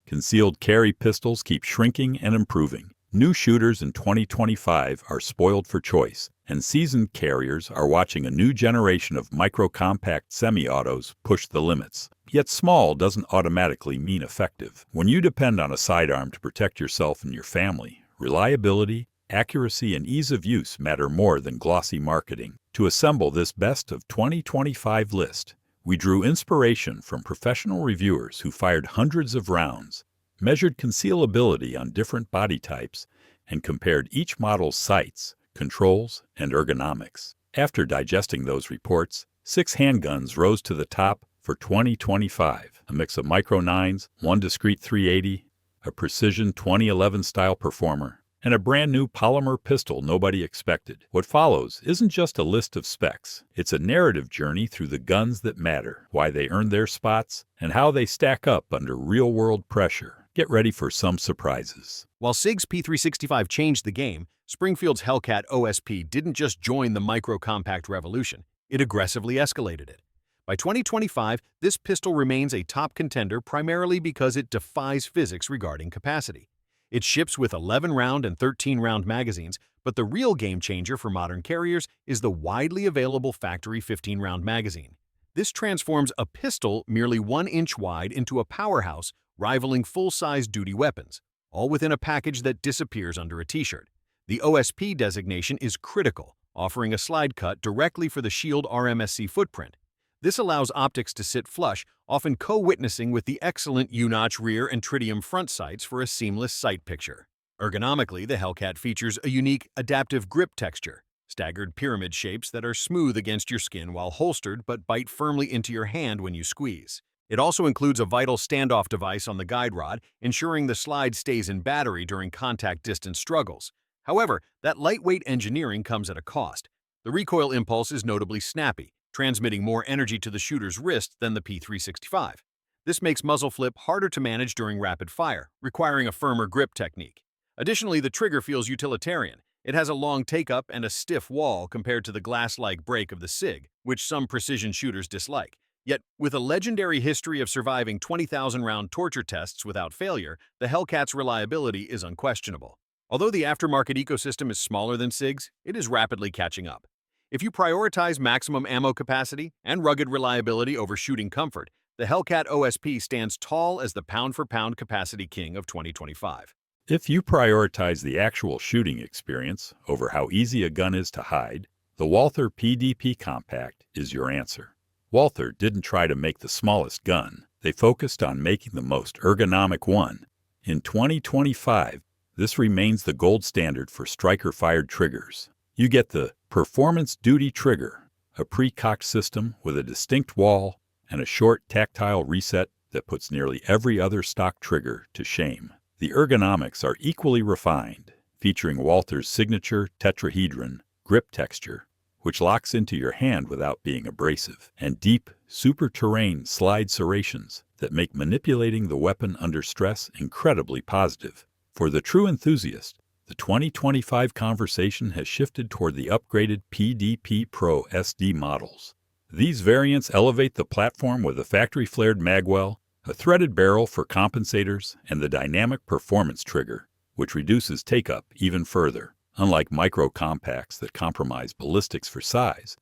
Concealed carry pistols keep shrinking and improving. New shooters in 2025 are spoiled for choice, and seasoned carriers are watching a new generation of micro-compact semi-autos push the limits. Yet small doesn't automatically mean effective. When you depend on a sidearm to protect yourself and your family, reliability, accuracy, and ease of use matter more than glossy marketing. To assemble this best of 2025 list, we drew inspiration from professional reviewers who fired hundreds of rounds, measured concealability on different body types, and compared each model's sights, controls, and ergonomics. After digesting those reports, 6 handguns rose to the top for 2025, a mix of Micro 9s, one discrete .380, a precision 2011 style performer, and a brand new polymer pistol nobody expected. What follows isn't just a list of specs. It's a narrative journey through the guns that matter, why they earned their spots, and how they stack up under real-world pressure. Get ready for some surprises. While SIG's P365 changed the game, Springfield's Hellcat OSP didn't just join the micro-compact revolution, it aggressively escalated it. By 2025, this pistol remains a top contender primarily because it defies physics regarding capacity. It ships with 11-round and 13-round magazines, but the real game-changer for modern carriers is the widely available factory 15-round magazine. This transforms a pistol merely 1 inch wide into a powerhouse rivaling full-size duty weapons, all within a package that disappears under a t-shirt. The OSP designation is critical, offering a slide cut directly for the Shield RMSC footprint. This allows optics to sit flush, often co-witnessing with the excellent U-notch rear and tritium front sights for a seamless sight picture. Ergonomically, the Hellcat features a unique, adaptive grip texture, staggered pyramid shapes that are smooth against your skin while holstered but bite firmly into your hand when you squeeze. It also includes a vital standoff device on the guide rod, ensuring the slide stays in battery during contact distance struggles. However, that lightweight engineering comes at a cost. The recoil impulse is notably snappy, transmitting more energy to the shooter's wrist than the P365. This makes muzzle flip harder to manage during rapid fire, requiring a firmer grip technique. Additionally, the trigger feels utilitarian. It has a long take-up and a stiff wall compared to the glass-like break of the SIG, which some precision shooters dislike. Yet, with a legendary history of surviving 20,000-round torture tests without failure, the Hellcat's reliability is unquestionable. Although the aftermarket ecosystem is smaller than SIG's, it is rapidly catching up. If you prioritize maximum ammo capacity and rugged reliability over shooting comfort, the Hellcat OSP stands tall as the pound-for-pound capacity king of 2025. If you prioritize the actual shooting experience over how easy a gun is to hide, the Walther PDP Compact is your answer. Walther didn't try to make the smallest gun. They focused on making the most ergonomic one. In 2025, this remains the gold standard for striker-fired triggers. You get the Performance Duty Trigger, a pre-cocked system with a distinct wall and a short tactile reset that puts nearly every other stock trigger to shame. The ergonomics are equally refined, featuring Walther's signature tetrahedron grip texture, which locks into your hand without being abrasive, and deep, super-terrain slide serrations that make manipulating the weapon under stress incredibly positive. For the true enthusiast, the 2025 conversation has shifted toward the upgraded PDP Pro SD models. These variants elevate the platform with a factory-flared magwell, a threaded barrel for compensators, and the dynamic performance trigger, which reduces take-up even further. Unlike micro-compacts that compromise ballistics for size,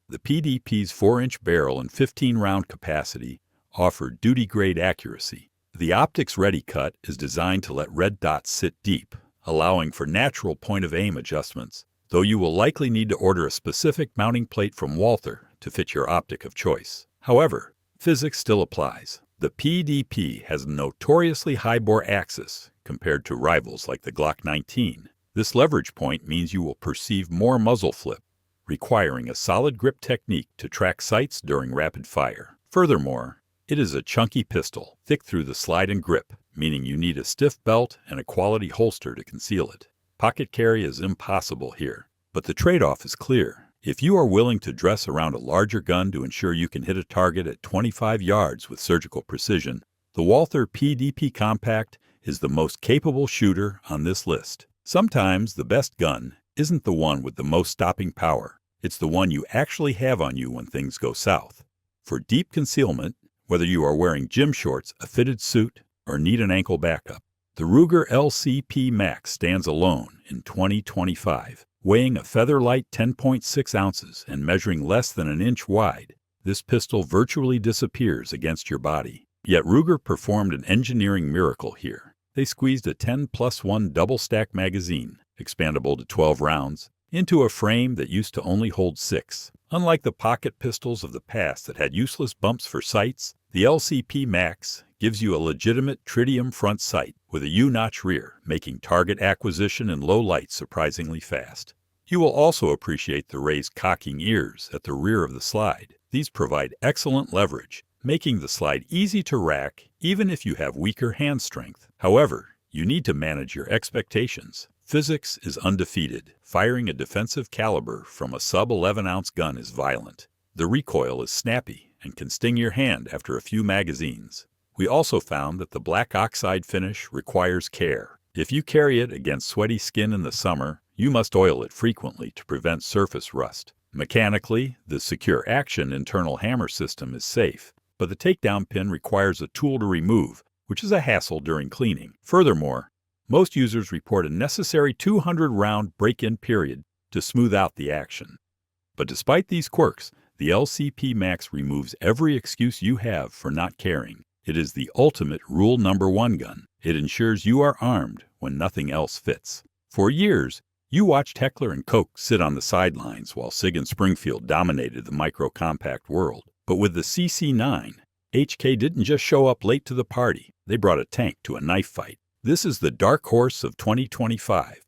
the PDP's 4-inch barrel and 15-round capacity offer duty-grade accuracy. The optics-ready cut is designed to let red dots sit deep, allowing for natural point-of-aim adjustments, though you will likely need to order a specific mounting plate from Walther to fit your optic of choice. However, physics still applies. The PDP has a notoriously high bore axis compared to rivals like the Glock 19. This leverage point means you will perceive more muzzle flip, requiring a solid grip technique to track sights during rapid fire. Furthermore, it is a chunky pistol, thick through the slide and grip, meaning you need a stiff belt and a quality holster to conceal it. Pocket carry is impossible here, but the trade-off is clear. If you are willing to dress around a larger gun to ensure you can hit a target at 25 yards with surgical precision, the Walther PDP Compact is the most capable shooter on this list. Sometimes the best gun isn't the one with the most stopping power. It's the one you actually have on you when things go south. For deep concealment, whether you are wearing gym shorts, a fitted suit, or need an ankle backup. The Ruger LCP Max stands alone in 2025. Weighing a feather-light 10.6 ounces and measuring less than an inch wide, this pistol virtually disappears against your body. Yet Ruger performed an engineering miracle here. They squeezed a 10+1 double-stack magazine, expandable to 12 rounds, into a frame that used to only hold 6. Unlike the pocket pistols of the past that had useless bumps for sights, the LCP Max gives you a legitimate tritium front sight with a U-notch rear, making target acquisition in low light surprisingly fast. You will also appreciate the raised cocking ears at the rear of the slide. These provide excellent leverage, making the slide easy to rack even if you have weaker hand strength. However, you need to manage your expectations. Physics is undefeated. Firing a defensive caliber from a sub-11-ounce gun is violent. The recoil is snappy and can sting your hand after a few magazines. We also found that the black oxide finish requires care. If you carry it against sweaty skin in the summer, you must oil it frequently to prevent surface rust. Mechanically, the secure action internal hammer system is safe, but the takedown pin requires a tool to remove, which is a hassle during cleaning. Furthermore, most users report a necessary 200-round break-in period to smooth out the action. But despite these quirks, the LCP Max removes every excuse you have for not carrying. It is the ultimate rule number 1 gun. It ensures you are armed when nothing else fits. For years, you watched Heckler and Koch sit on the sidelines while SIG and Springfield dominated the micro-compact world. But with the CC9, HK didn't just show up late to the party. They brought a tank to a knife fight. This is the dark horse of 2025,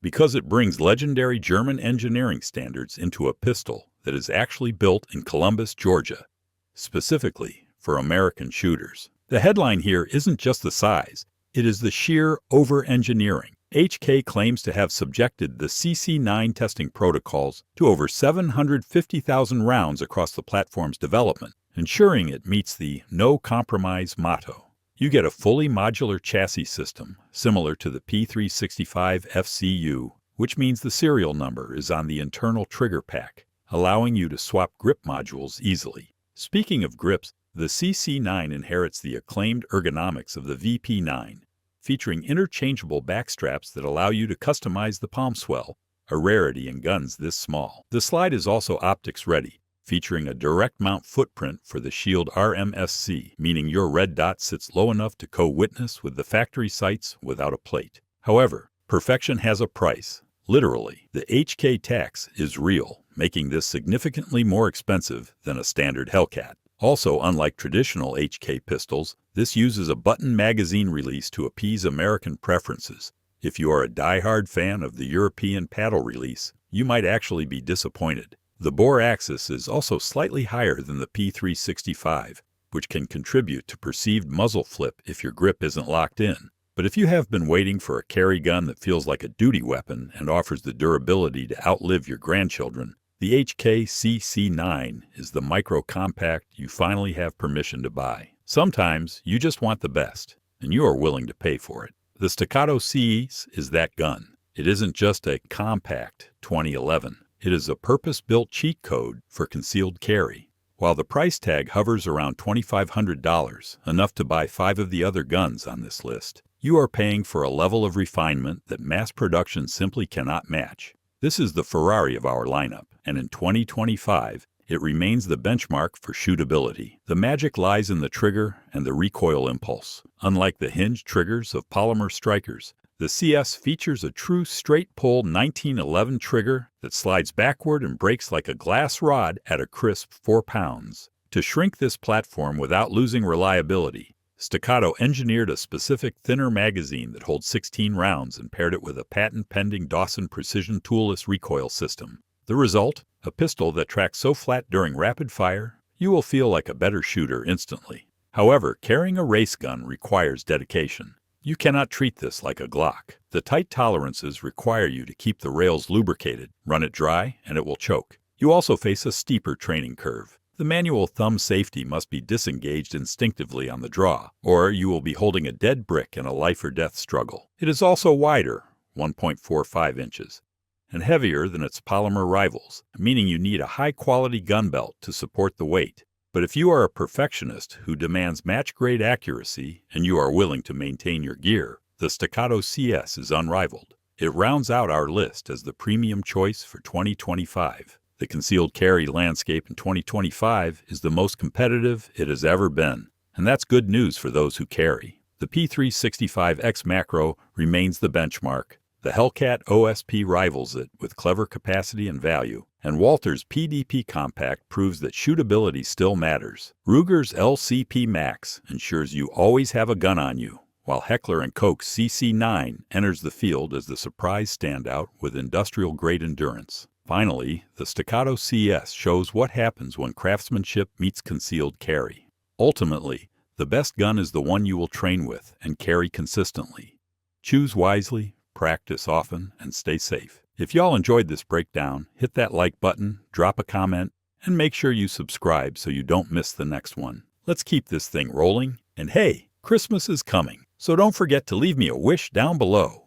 because it brings legendary German engineering standards into a pistol that is actually built in Columbus, Georgia, specifically for American shooters. The headline here isn't just the size, it is the sheer over-engineering. HK claims to have subjected the CC9 testing protocols to over 750,000 rounds across the platform's development, ensuring it meets the no-compromise motto. You get a fully modular chassis system, similar to the P365 FCU, which means the serial number is on the internal trigger pack, allowing you to swap grip modules easily. Speaking of grips, the CC9 inherits the acclaimed ergonomics of the VP9, featuring interchangeable back straps that allow you to customize the palm swell, a rarity in guns this small. The slide is also optics ready, featuring a direct mount footprint for the Shield RMSC, meaning your red dot sits low enough to co-witness with the factory sights without a plate. However, perfection has a price. Literally, the HK tax is real, making this significantly more expensive than a standard Hellcat. Also, unlike traditional HK pistols, this uses a button magazine release to appease American preferences. If you are a die-hard fan of the European paddle release, you might actually be disappointed. The bore axis is also slightly higher than the P365, which can contribute to perceived muzzle flip if your grip isn't locked in. But if you have been waiting for a carry gun that feels like a duty weapon and offers the durability to outlive your grandchildren, the HK CC9 is the micro-compact you finally have permission to buy. Sometimes you just want the best, and you are willing to pay for it. The Staccato CS is that gun. It isn't just a compact 2011. It is a purpose-built cheat code for concealed carry. While the price tag hovers around $2,500, enough to buy 5 of the other guns on this list, you are paying for a level of refinement that mass production simply cannot match. This is the Ferrari of our lineup, and in 2025, it remains the benchmark for shootability. The magic lies in the trigger and the recoil impulse. Unlike the hinged triggers of polymer strikers, the CS features a true straight-pull 1911 trigger that slides backward and breaks like a glass rod at a crisp 4 pounds. To shrink this platform without losing reliability, Staccato engineered a specific thinner magazine that holds 16 rounds and paired it with a patent-pending Dawson precision toolless recoil system. The result? A pistol that tracks so flat during rapid fire, you will feel like a better shooter instantly. However, carrying a race gun requires dedication. You cannot treat this like a Glock. The tight tolerances require you to keep the rails lubricated, run it dry, and it will choke. You also face a steeper training curve. The manual thumb safety must be disengaged instinctively on the draw, or you will be holding a dead brick in a life-or-death struggle. It is also wider, 1.45 inches, and heavier than its polymer rivals, meaning you need a high-quality gun belt to support the weight. But if you are a perfectionist who demands match-grade accuracy and you are willing to maintain your gear, the Staccato CS is unrivaled. It rounds out our list as the premium choice for 2025. The concealed carry landscape in 2025 is the most competitive it has ever been, and that's good news for those who carry. The P365X Macro remains the benchmark. The Hellcat OSP rivals it with clever capacity and value, and Walther's PDP Compact proves that shootability still matters. Ruger's LCP Max ensures you always have a gun on you, while Heckler Koch CC9 enters the field as the surprise standout with industrial-grade endurance. Finally, the Staccato CS shows what happens when craftsmanship meets concealed carry. Ultimately, the best gun is the one you will train with and carry consistently. Choose wisely, practice often, and stay safe. If y'all enjoyed this breakdown, hit that like button, drop a comment, and make sure you subscribe so you don't miss the next one. Let's keep this thing rolling, and hey, Christmas is coming, so don't forget to leave me a wish down below.